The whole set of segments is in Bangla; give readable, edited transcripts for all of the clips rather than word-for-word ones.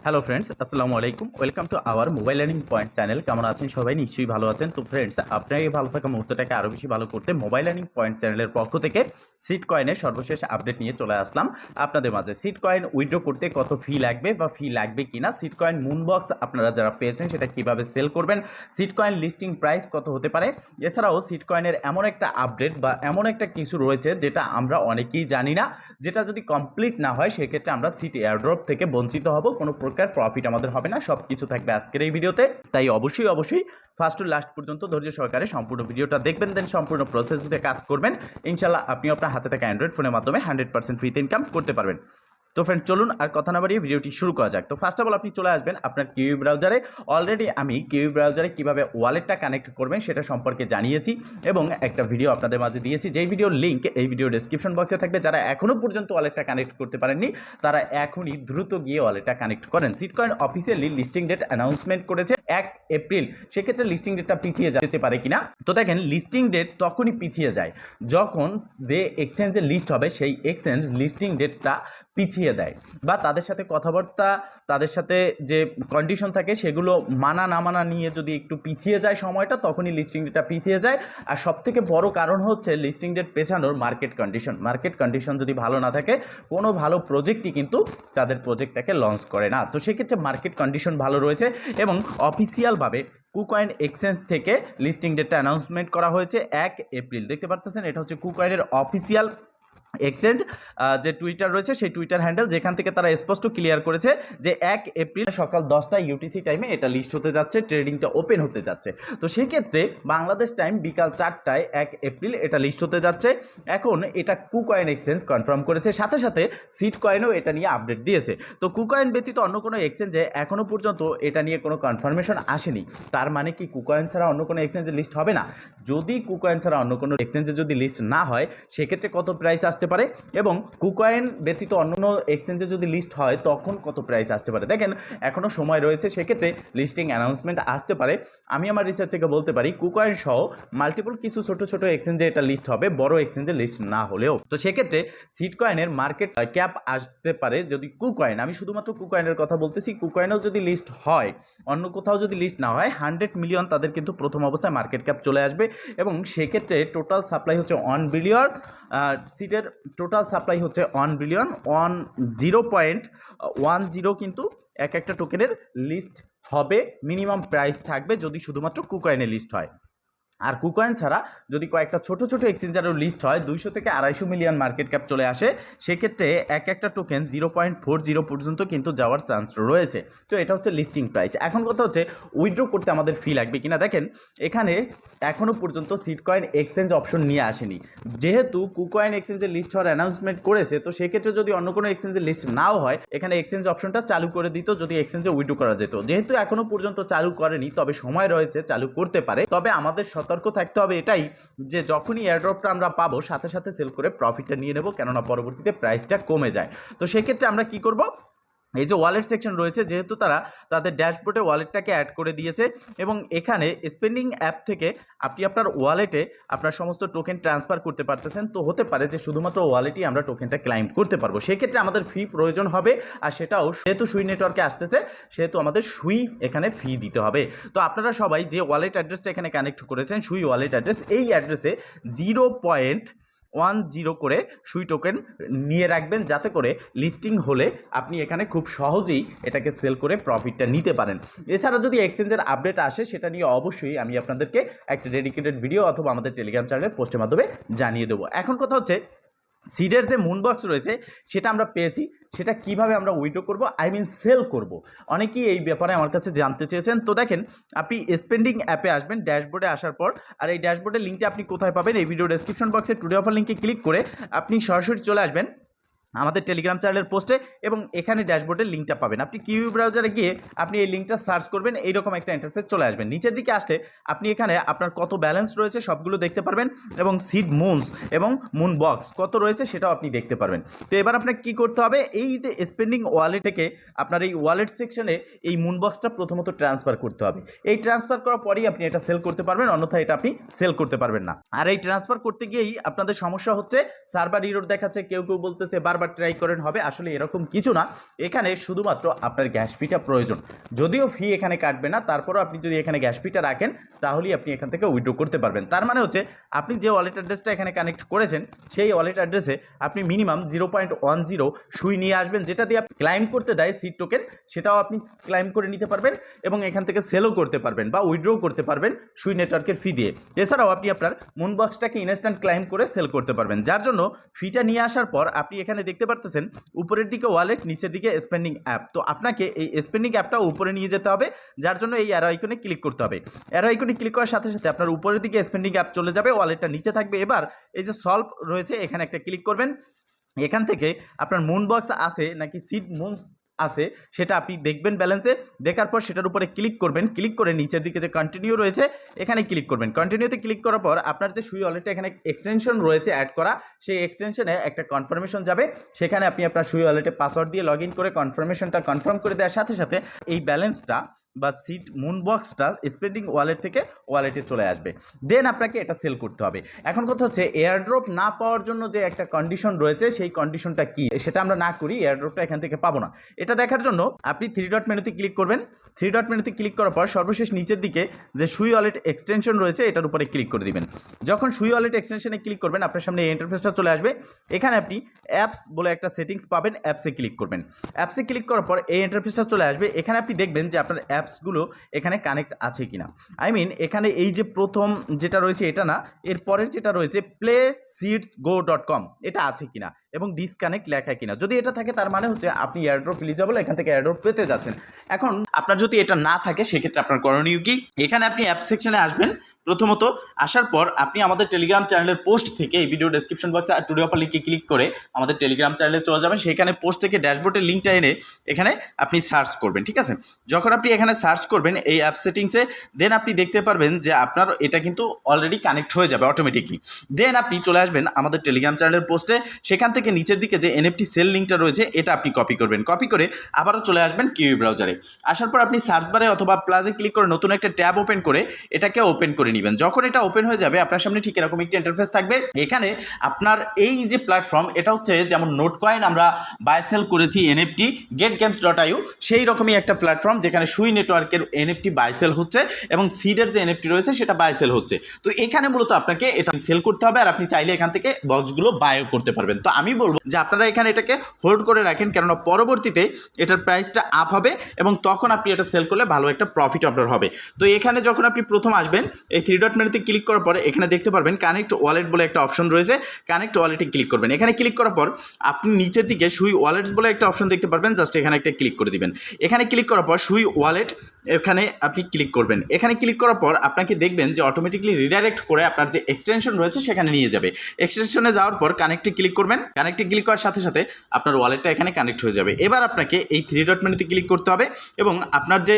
হ্যালো ফ্রেন্ডস, আসসালামু আলাইকুম। Welcome to our mobile learning point channel. কেমন আছেন সবাই? নিশ্চয়ই ভালো আছেন। তো ফ্রেন্ডস, আপনার এই ভালো থাকা মুহূর্তটাকে আরও বেশি ভালো করতে মোবাইল লার্নিং পয়েন্ট চ্যানেলের পক্ষ থেকে সিট কয়েনের সর্বশেষ আপডেট নিয়ে চলে আসলাম আপনাদের মাঝে। সিট কয়েন উইথড্র করতে কত ফি লাগবে বা ফি লাগবে কিনা, সিট কয়েন মুনবক্স আপনারা যারা পেয়েছেন সেটা কিভাবে সেল করবেন, সিট কয়েন লিস্টিং প্রাইস কত হতে পারে, এছাড়াও সিট কয়েনের এমন একটা আপডেট বা এমন একটা কিছু রয়েছে যেটা আমরা অনেকেই জানি না, যেটা যদি কমপ্লিট না হয় সেক্ষেত্রে আমরা সিট এয়ারড্রপ থেকে বঞ্চিত হব, কোনো প্রকার প্রফিট আমাদের হবে না। সব কিছু থাকবে আজকের এই ভিডিওতে, তাই অবশ্যই ফার্স্ট টু লাস্ট পর্যন্ত ধৈর্য সহকারে সম্পূর্ণ ভিডিওটা দেখবেন, দেন সম্পূর্ণ প্রসেস দিয়ে কাজ করবেন। ইনশাল্লাহ আপনি আপনার হাতে থাকা অ্যান্ড্রয়েড ফোনের মাধ্যমে 100% ফ্রিতে ইনকাম করতে পারবেন। তো ফ্রেন্ড, চলুন আর কথা না বাড়িয়ে ভিডিওটি শুরু করা যাক। তো ফার্স্ট অফ অল আপনি চলে আসবেন আপনার কিউই ব্রাউজারে। অলরেডি আমি কিউই ব্রাউজারে কীভাবে ওয়ালেটটা কানেক্ট করবেন সেটা সম্পর্কে জানিয়েছি এবং একটা ভিডিও আপনাদের মাঝে দিয়েছি, যেই ভিডিওর লিঙ্ক এই ভিডিও ডেসক্রিপশন বক্সে থাকবে। যারা এখনও পর্যন্ত ওয়ালেটটা কানেক্ট করতে পারেননি তারা এখনই দ্রুত গিয়ে ওয়ালেটটা কানেক্ট করেন। সিটকয়েন অফিসিয়ালি লিস্টিং ডেট অ্যানাউন্সমেন্ট করেছে 1 এপ্রিল। সেক্ষেত্রে লিস্টিং ডেটটা পিছিয়ে যেতে পারে কিনা, তো দেখেন লিস্টিং ডেট তখনই পিছিয়ে যায় যখন যে এক্সচেঞ্জে লিস্ট হবে সেই এক্সচেঞ্জ লিস্টিং ডেটটা পিছিয়ে দেয় বা তাদের সাথে কথাবার্তা, তাদের সাথে যে কন্ডিশন থাকে সেগুলো মানা না মানা নিয়ে যদি একটু পিছিয়ে যায় সময়টা, তখনই লিস্টিং ডেটটা পিছিয়ে যায়। আর সবথেকে বড় কারণ হচ্ছে লিস্টিং ডেট পেছানোর মার্কেট কন্ডিশন যদি ভালো না থাকে কোনো ভালো প্রজেক্টই কিন্তু তাদের প্রজেক্টটাকে লঞ্চ করে না। তো সেক্ষেত্রে মার্কেট কন্ডিশন ভালো রয়েছে এবং অফিসিয়ালভাবে কুকয়েন এক্সচেঞ্জ থেকে লিস্টিং ডেটটা অ্যানাউন্সমেন্ট করা হয়েছে 1 এপ্রিল। দেখতে পাচ্ছেন এটা হচ্ছে কুকয়েনের অফিসিয়াল এক্সচেঞ্জ যে টুইটার রয়েছে সেই টুইটার হ্যান্ডেল, যেখান থেকে তারা স্পষ্ট ক্লিয়ার করেছে যে 1 এপ্রিল সকাল 10টা ইউটিসি টাইমে এটা লিস্ট হতে যাচ্ছে, ট্রেডিংটা ওপেন হতে যাচ্ছে। তো সেক্ষেত্রে বাংলাদেশ টাইম বিকাল 4টায় 1 এপ্রিল এটা লিস্ট হতে যাচ্ছে। এখন এটা কুকয়েন এক্সচেঞ্জ কনফার্ম করেছে, সাথে সাথে সিট কয়েনও এটা নিয়ে আপডেট দিয়েছে। তো কুকয়েন ব্যতীত অন্য কোনো এক্সচেঞ্জে এখনও পর্যন্ত এটা নিয়ে কোনো কনফার্মেশন আসেনি। তার মানে কি কুকয়েন ছাড়া অন্য কোনো এক্সচেঞ্জে লিস্ট হবে না? যদি কুকয়েন ছাড়া অন্য কোনো এক্সচেঞ্জে যদি লিস্ট না হয় সেক্ষেত্রে কত প্রাইস আসতে পারে, এবং কুকয়েন ব্যতীত অন্য এক্সচেঞ্জে যদি লিস্ট হয় তখন কত প্রাইস আসতে পারে। দেখেন এখনও সময় রয়েছে, সেক্ষেত্রে লিস্টিং অ্যানাউন্সমেন্ট আসতে পারে। আমি আমার রিসার্চ থেকে বলতে পারি কুকয়েন সহ মাল্টিপল কিছু ছোট ছোট এক্সচেঞ্জে এটা লিস্ট হবে, বড় এক্সচেঞ্জে লিস্ট না হলেও। তো সেক্ষেত্রে সিটকয়েনের মার্কেট ক্যাপ আসতে পারে যদি কুকয়েন, আমি শুধুমাত্র কুকয়েনের কথা বলতেছি, কুকয়েনেও যদি লিস্ট হয়, অন্য কোথাও যদি লিস্ট না হয়, 100 মিলিয়ন তাদের কিন্তু প্রথম অবস্থায় মার্কেট ক্যাপ চলে আসবে। এবং সেক্ষেত্রে টোটাল সাপ্লাই হচ্ছে 1 বিলিয়ন, সিটের টোটাল সাপ্লাই হচ্ছে 1 বিলিয়ন 0.10 কিন্তু এক একটা টোকেনের লিস্ট হবে, মিনিমাম প্রাইস থাকবে যদি শুধুমাত্র কুকয়েনে লিস্ট হয়। আর কুকয়েন ছাড়া যদি কয়েকটা ছোট ছোট এক্সচেঞ্জারও লিস্ট হয় 200 থেকে 250 মিলিয়ন মার্কেট ক্যাপ চলে আসে, সেক্ষেত্রে এক একটা টোকেন 0.40 পর্যন্ত কিন্তু যাওয়ার চান্স রয়েছে। তো এটা হচ্ছে লিস্টিং প্রাইস। এখন কথা হচ্ছে উইথড্র করতে আমাদের ফি লাগবে কিনা। দেখেন এখানে এখনও পর্যন্ত সিটকয়েন এক্সচেঞ্জ অপশন নিয়ে আসেনি, যেহেতু কুকয়েন এক্সচেঞ্জে লিস্ট হওয়ার অ্যানাউন্সমেন্ট করেছে। তো সেক্ষেত্রে যদি অন্য কোনো এক্সচেঞ্জে লিস্ট নাও হয়, এখানে এক্সচেঞ্জ অপশনটা চালু করে দিত যদি এক্সচেঞ্জে উইথড্র করা যেত। যেহেতু এখনও পর্যন্ত চালু করেনি, তবে সময় রয়েছে, চালু করতে পারে। তবে আমাদের সতর্ক থাকতে হবে এটাই যে যখনই এয়ারড্রপটা আমরা পাবো সাথে সাথে সেল করে প্রফিটটা নিয়ে নেব, কেননা পরবর্তীতে প্রাইসটা কমে যায়। তো সেক্ষেত্রে আমরা কি করব, এই যে ওয়ালেট সেকশন রয়েছে, যেহেতু তারা তাদের ড্যাশবোর্ডে ওয়ালেটটাকে অ্যাড করে দিয়েছে এবং এখানে স্পেন্ডিং অ্যাপ থেকে আপনি আপনার ওয়ালেটে আপনার সমস্ত টোকেন ট্রান্সফার করতে পারতেছেন। তো হতে পারে যে শুধুমাত্র ওয়ালেটই আমরা টোকেনটা ক্লাইম করতে পারবো, সেক্ষেত্রে আমাদের ফি প্রয়োজন হবে। আর সেটাও যেহেতু সুই নেটওয়ার্কে আসতেছে সেহেতু আমাদের সুই এখানে ফি দিতে হবে। তো আপনারা সবাই যে ওয়ালেট অ্যাড্রেসটা এখানে কানেক্ট করেছেন, সুই ওয়ালেট অ্যাড্রেস, এই অ্যাড্রেসে 0.10 করে সুই টোকেন নিয়ে রাখবেন, যাতে করে লিস্টিং হলে আপনি এখানে খুব সহজেই এটাকে সেল করে প্রফিটটা নিতে পারেন। এছাড়া যদি এক্সচেঞ্জের আপডেট আসে সেটা নিয়ে অবশ্যই আমি আপনাদেরকে একটা ডেডিকেটেড ভিডিও অথবা আমাদের টেলিগ্রাম চ্যানেলের পোস্টের মাধ্যমে জানিয়ে দেবো। এখন কথা হচ্ছে সিডের যে মুনবক্স রয়েছে সেটা আমরা পেয়েছি, সেটা কিভাবে আমরা উইথড্র করব, সেল করব, অনেকেই এই ব্যাপারে আমার কাছে জানতে চেয়েছেন। তো দেখেন আপনি স্পেন্ডিং অ্যাপে আসবেন, ড্যাশবোর্ডে আসার পর, আর এই ড্যাশবোর্ডের লিঙ্কটা আপনি কোথায় পাবেন, এই ভিডিও ডেসক্রিপশন বক্সে টুডে অফার লিঙ্কে ক্লিক করে আপনি সরাসরি চলে আসবেন আমাদের টেলিগ্রাম চ্যানেলের পোস্টে এবং এখানে ড্যাশবোর্ডের লিঙ্কটা পাবেন। আপনি কিউই ব্রাউজারে গিয়ে আপনি এই লিঙ্কটা সার্চ করবেন, এইরকম একটা ইন্টারফেস চলে আসবেন। নিচের দিকে আসলে আপনি এখানে আপনার কত ব্যালেন্স রয়েছে সবগুলো দেখতে পারবেন এবং সিড মুনস এবং মুন বক্স কত রয়েছে সেটাও আপনি দেখতে পারবেন। তো এবার আপনাকে কী করতে হবে, এই যে স্পেন্ডিং ওয়ালেট থেকে আপনার এই ওয়ালেট সেকশনে এই মুন বক্সটা প্রথমত ট্রান্সফার করতে হবে। এই ট্রান্সফার করার পরেই আপনি এটা সেল করতে পারবেন, অন্যথায় এটা আপনি সেল করতে পারবেন না। আর এই ট্রান্সফার করতে গিয়েই আপনাদের সমস্যা হচ্ছে, সার্ভার ইরর দেখাচ্ছে, কেউ কেউ বলতেছে বারবার একবার ট্রাই করেন হবে। আসলে এরকম কিছু না, এখানে শুধুমাত্র আপনার গ্যাস ফিটা প্রয়োজন। যদিও ফি এখানে কাটবে না, তারপরও আপনি যদি এখানে গ্যাস ফিটা রাখেন তাহলেই আপনি এখান থেকে উইথড্র করতে পারবেন। তার মানে হচ্ছে আপনি যে ওয়ালেট অ্যাড্রেসটা এখানে কানেক্ট করেছেন সেই ওয়ালেট অ্যাড্রেসে আপনি মিনিমাম 0.10 সুই নিয়ে আসবেন, যেটা দিয়ে আপনি ক্লাইম করতে দেয় সিড টোকেন, সেটাও আপনি ক্লাইম করে নিতে পারবেন এবং এখান থেকে সেলও করতে পারবেন বা উইথড্রও করতে পারবেন সুই নেটওয়ার্কের ফি দিয়ে। এছাড়াও আপনি আপনার মুনবক্সটাকে ইনস্ট্যান্ট ক্লাইম করে সেল করতে পারবেন, যার জন্য ফিটা নিয়ে আসার পর আপনি এখানে দেখতে পারতেছেন উপরের দিকে ওয়ালেট, নিচের দিকে স্পেন্ডিং অ্যাপ। তো আপনাকে এই স্পেন্ডিং অ্যাপটা উপরে নিয়ে যেতে হবে, যার জন্য এই অ্যারো আইকনে ক্লিক করতে হবে। অ্যারো আইকনে ক্লিক করার সাথে সাথে আপনার উপরের দিকে স্পেন্ডিং অ্যাপ চলে যাবে, ওয়ালেটটা নিচে থাকবে। এবার এই যে সলভ রয়েছে এখানে একটা ক্লিক করবেন। এখান থেকে আপনার মুনবক্স আছে নাকি সিড মুনস আছে সেটা আপনি দেখবেন ব্যালেন্সে। দেখার পর সেটার উপরে ক্লিক করবেন, ক্লিক করে নিচের দিকে যে কন্টিনিউ রয়েছে এখানে ক্লিক করবেন। কন্টিনিউতে ক্লিক করার পর আপনার যে সুই ওয়ালেটে এখানে এক্সটেনশন রয়েছে অ্যাড করা, সেই এক্সটেনশনে একটা কনফার্মেশন যাবে। সেখানে আপনি আপনার সুই ওয়ালেটে পাসওয়ার্ড দিয়ে লগ ইন করে কনফার্মেশনটা কনফার্ম করে দেওয়ার সাথে সাথে এই ব্যালেন্সটা বা সিড মুনবক্সটা স্পেন্ডিং ওয়ালেট থেকে ওয়ালেটে চলে আসবে। দেন আপনাকে এটা সেল করতে হবে। এখন কথা হচ্ছে এয়ারড্রপ না পাওয়ার জন্য যে একটা কন্ডিশন রয়েছে সেই কন্ডিশনটা কি, সেটা আমরা না করি এয়ারড্রপটা এখান থেকে পাবো না। এটা দেখার জন্য আপনি 3 ডট মেনুতে ক্লিক করবেন। 3 ডট মেনুতে ক্লিক করার পর সর্বশেষ নিচের দিকে যে সুই ওয়ালেট এক্সটেনশন রয়েছে এটার উপরে ক্লিক করে দিবেন। যখন সুই ওয়ালেট এক্সটেনশনে ক্লিক করবেন আপনার সামনে এই ইন্টারফেসটা চলে আসবে। এখানে আপনি অ্যাপস বলে একটা সেটিংস পাবেন, অ্যাপসে ক্লিক করবেন। অ্যাপসে ক্লিক করার পর এই ইন্টারফেসটা চলে আসবে। এখানে আপনি দেখবেন যে আপনার অ্যাপসগুলো এখানে কানেক্ট আছে কিনা। এখানে এই যে প্রথম যেটা রয়েছে এটা না, এর পরের যেটা রয়েছে playseedsgo.com এটা আছে কিনা এবং ডিসকানেক্ট লেখা কিনা। যদি এটা থাকে তার মানে হচ্ছে আপনি এয়ারড্রপ এলিজিবল, এখান থেকে এয়ারড্রপ পেতে যাচ্ছেন। এখন আপনার যদি এটা না থাকে সেক্ষেত্রে আপনার করণীয় কি, এখানে আপনি অ্যাপ সেকশনে আসবেন। প্রথমত আসার পর আপনি আমাদের টেলিগ্রাম চ্যানেলের পোস্ট থেকে এই ভিডিও ডেসক্রিপশন বক্সে টুডে অফার লিঙ্কে ক্লিক করে আমাদের টেলিগ্রাম চ্যানেলে চলে যাবেন। সেখানে পোস্ট থেকে ড্যাশবোর্ডের লিঙ্কটা এনে এখানে আপনি সার্চ করবেন, ঠিক আছে। যখন আপনি এখানে সার্চ করবেন এই অ্যাপ সেটিংসে, দেন আপনি দেখতে পারবেন যে আপনার এটা কিন্তু অলরেডি কানেক্ট হয়ে যাবে অটোমেটিকলি। দেন আপনি চলে আসবেন আমাদের টেলিগ্রাম চ্যানেলের পোস্টে, সেখান থেকে নিচের দিকে যে এনএফটি সেল লিঙ্কটা রয়েছে এটা আপনি কপি করবেন। কপি করে আবারও চলে আসবেন কিউই ব্রাউজারে। আসার পর আপনি সার্চ বারে অথবা প্লাসে ক্লিক করে নতুন একটা ট্যাব ওপেন করে এটাকে ওপেন করে নেবেন। যখন এটা ওপেন হয়ে যাবে আপনার সামনে ঠিক এরকম একটি ইন্টারফেস থাকবে। এখানে আপনার এই যে প্ল্যাটফর্ম এটা হচ্ছে যেমন নোট কয়েন আমরা বাই সেল করেছি এনএফটি getgames.io, সেই রকমই একটা প্ল্যাটফর্ম যেখানে সুই নেটওয়ার্কের এনএফটি বাই সেল হচ্ছে এবং সিডের যে এনএফটি রয়েছে সেটা বাই সেল হচ্ছে। তো এখানে মূলত আপনাকে এটা সেল করতে হবে আর আপনি চাইলে এখান থেকে বক্সগুলো বাইও করতে পারবেন। তো আমি বলবো যে আপনারা এখানে এটাকে হোল্ড করে রাখেন, কেননা পরবর্তীতে এটার প্রাইসটা আপ হবে এবং তখন আপনি এটা সেল করলে ভালো একটা প্রফিট আপনার হবে। তো এখানে যখন আপনি প্রথম আসবেন এই 3 ডট মেনুতে ক্লিক করার পরে এখানে দেখতে পারবেন কানেক্ট ওয়ালেট বলে একটা অপশন রয়েছে। কানেক্ট ওয়ালেটে ক্লিক করবেন। এখানে ক্লিক করার পর আপনি নিচের দিকে সুই ওয়ালেটস বলে একটা অপশন দেখতে পারবেন, জাস্ট এখানে একটা ক্লিক করে দিবেন। এখানে ক্লিক করার পর সুই ওয়ালেট এখানে আপনি ক্লিক করবেন। এখানে ক্লিক করার পর আপনাকে দেখবেন যে অটোমেটিকলি রিডাইরেক্ট করে আপনার যে এক্সটেনশন রয়েছে সেখানে নিয়ে যাবে। এক্সটেনশনে যাওয়ার পর কানেক্টে ক্লিক করবেন। কানেক্টে ক্লিক করার সাথে সাথে আপনার ওয়ালেটটা এখানে কানেক্ট হয়ে যাবে। এবার আপনাকে এই 3 ডট মেনুতে ক্লিক করতে হবে এবং আপনার যে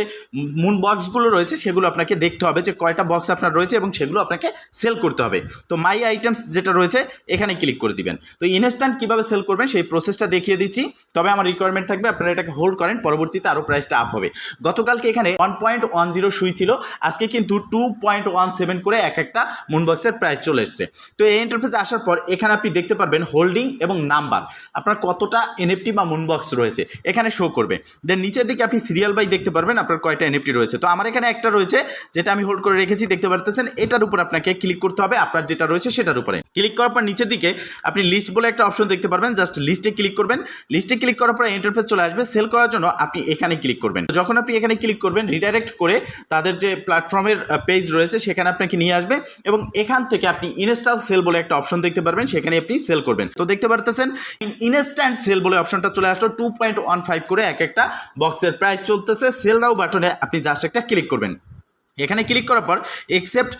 মুন বক্সগুলো রয়েছে সেগুলো আপনাকে দেখতে হবে যে কয়টা বক্স আপনার রয়েছে এবং সেগুলো আপনাকে সেল করতে হবে। তো মাই আইটেমস যেটা রয়েছে এখানে ক্লিক করে দিবেন। তো ইনস্ট্যান্ট কীভাবে সেল করবেন সেই প্রসেসটা দেখিয়ে দিচ্ছি, তবে আমার রিকোয়ারমেন্ট থাকবে আপনারা এটাকে হোল্ড করেন, পরবর্তীতে আরও প্রাইসটা আপ হবে। গতকালকে এখানে 1.10 সুই ছিল, আজকে কিন্তু 2.17 করে এক একটা মুনবক্সের প্রাইস চলে এসছে। তো এই ইন্টারফেসে আসার পর এখানে আপনি দেখতে পারবেন হোল্ডিং এবং নাম্বার, আপনার কতটা এনএফটি বা মুনবক্স রয়েছে এখানে শো করবে। দেন নিচের দিকে আপনি সিরিয়াল বাই দেখতে পারবেন আপনার কয়টা এনএফটি রয়েছে। তো আমার এখানে একটা রয়েছে যেটা আমি হোল্ড করে রেখেছি, দেখতে পারতেছেন। এটার উপর আপনাকে ক্লিক করতে হবে, আপনার যেটা রয়েছে সেটার উপরে ক্লিক করার পর নিচের দিকে আপনি লিস্ট বলে একটা অপশন দেখতে পারবেন, জাস্ট লিস্টে ক্লিক করবেন। লিস্টে ক্লিক করার পর ইন্টারফেস চলে আসবে। সেল করার জন্য আপনি এখানে ক্লিক করবেন। যখন আপনি এখানে ক্লিক করবেন রিডাইরেক্ট করে তাদের যে প্ল্যাটফর্মের পেজ রয়েছে সেখানে আপনাকে নিয়ে আসবে এবং এখান থেকে আপনি ইনস্টল সেল বলে একটা অপশন দেখতে পারবেন, সেখানে আপনি সেল করবেন। তো দেখতে পারতেছেন ইনস্ট্যান্ট সেল বলে অপশনটা চলে আসলো। 2.15 করে এক একটা বক্সের প্রাইস চলতেছে। সেল নাও বাটনে আপনি জাস্ট একটা ক্লিক করবেন। এখানে ক্লিক করার পর একসেপ্ট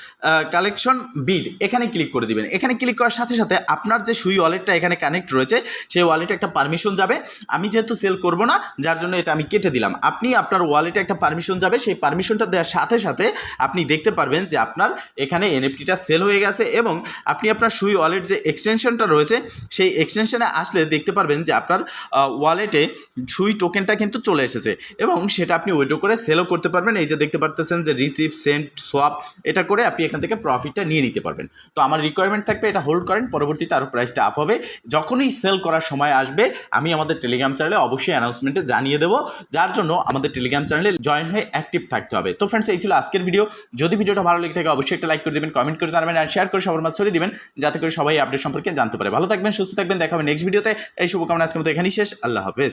কালেকশন বিড এখানে ক্লিক করে দিবেন। এখানে ক্লিক করার সাথে সাথে আপনার যে সুই ওয়ালেটটা এখানে কানেক্ট রয়েছে সেই ওয়ালেটে একটা পারমিশন যাবে। আমি যেহেতু সেল করব না যার জন্য এটা আমি কেটে দিলাম। আপনি আপনার ওয়ালেটে একটা পারমিশন যাবে, সেই পারমিশনটা দেওয়ার সাথে সাথে আপনি দেখতে পারবেন যে আপনার এখানে এনএফটিটা সেল হয়ে গেছে এবং আপনি আপনার সুই ওয়ালেট যে এক্সটেনশনটা রয়েছে সেই এক্সটেনশনে আসলে দেখতে পারবেন যে আপনার ওয়ালেটে সুই টোকেনটা কিন্তু চলে এসেছে এবং সেটা আপনি উইথড্র করে সেলও করতে পারবেন। এই যে দেখতে পারতেছেন যে রিসিভ রিসিভ, সেন্ড, সোয়াপ এটা করে আপনি এখান থেকে প্রফিটটা নিয়ে নিতে পারবেন। তো আমার রিকোয়ারমেন্ট থাকবে এটা হোল্ড করেন, পরবর্তীতে আরও প্রাইসটা আপ হবে। যখনই সেল করার সময় আসবে আমি আমাদের টেলিগ্রাম চ্যানেলে অবশ্যই অ্যানাউন্সমেন্টে জানিয়ে দেবো, যার জন্য আমাদের টেলিগ্রাম চ্যানেলে জয়েন হয়ে অ্যাক্টিভ থাকতে হবে। তো ফ্রেন্ডস, এই ছিল আজকের ভিডিও। যদি ভিডিওটা ভালো লেগে থাকে অবশ্যই একটা লাইক করে দেবেন, কমেন্ট করে জানাবেন আর শেয়ার করে সবার মাঝে ছড়িয়ে দিবেন, যাতে করে সবাই আপডেট সম্পর্কে জানতে পারে। ভালো থাকবেন, সুস্থ থাকবেন, দেখা হবে নেক্সট ভিডিওতে। এই শুভকামনা আজকের মতো এখানেই শেষ। আল্লাহ হাফেজ।